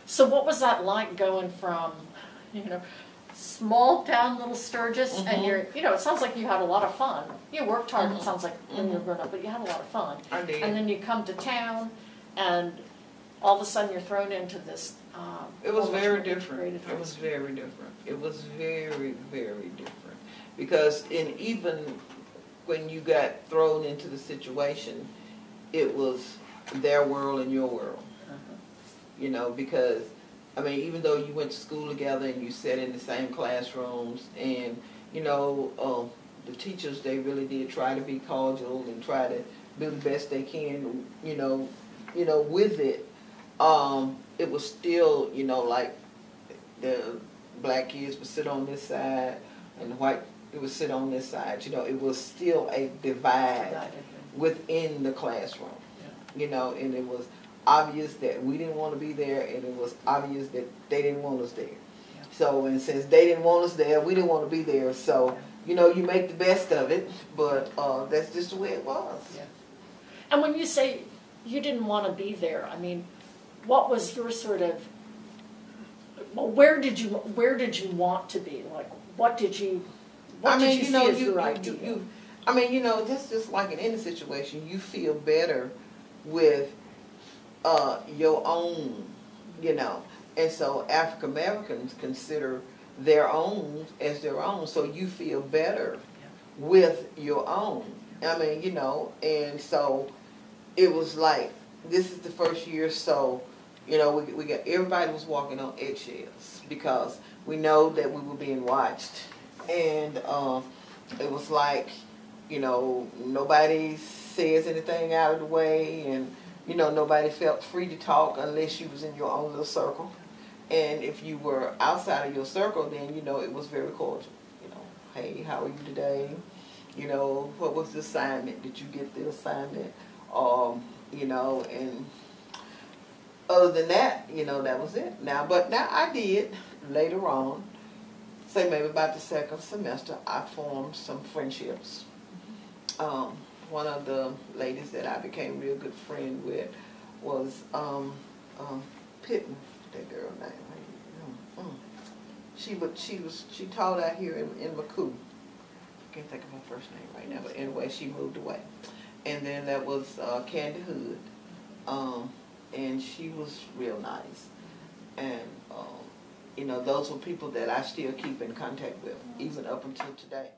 So what was that like going from, you know, small town little Sturgis, and it sounds like you had a lot of fun. You worked hard, it sounds like, when you were growing up, but you had a lot of fun. I did. And then you come to town, and all of a sudden you're thrown into this. It was very different. It was very different. It was very, very different. Because even when you got thrown into the situation, it was their world and your world. You know, because, I mean, even though you went to school together and you sat in the same classrooms, and, you know, the teachers, they really did try to be cordial and try to do the best they can, you know, with it. It was still, you know, like the black kids would sit on this side and the white would sit on this side. You know, it was still a divide within the classroom. You know, and it was obvious that we didn't want to be there, and it was obvious that they didn't want us there. So, and since they didn't want us there, we didn't want to be there. So, you know, you make the best of it, but that's just the way it was. And when you say you didn't want to be there, I mean, what was your sort of, well, where did you want to be? Like, what did you see as your ideal? I mean, you know, just like in any situation, you feel better with your own, you know. And so African Americans consider their own as their own, so you feel better with your own. I mean, you know, and so it was like, this is the first year, so, you know, we got, everybody was walking on eggshells because we know that we were being watched. And it was like, you know, nobody says anything out of the way, and, you know, nobody felt free to talk unless you was in your own little circle. And if you were outside of your circle, then, you know, it was very cordial. You know, hey, how are you today? You know, what was the assignment? Did you get the assignment? You know, and other than that, you know, that was it. Now I did, later on, say maybe about the second semester, I formed some friendships. One of the ladies that I became a real good friend with was Pittman, that girl name. She taught out here in McCoo. I can't think of her first name right now, but anyway, she moved away. And then that was Candy Hood, and she was real nice. And you know, those were people that I still keep in contact with, even up until today.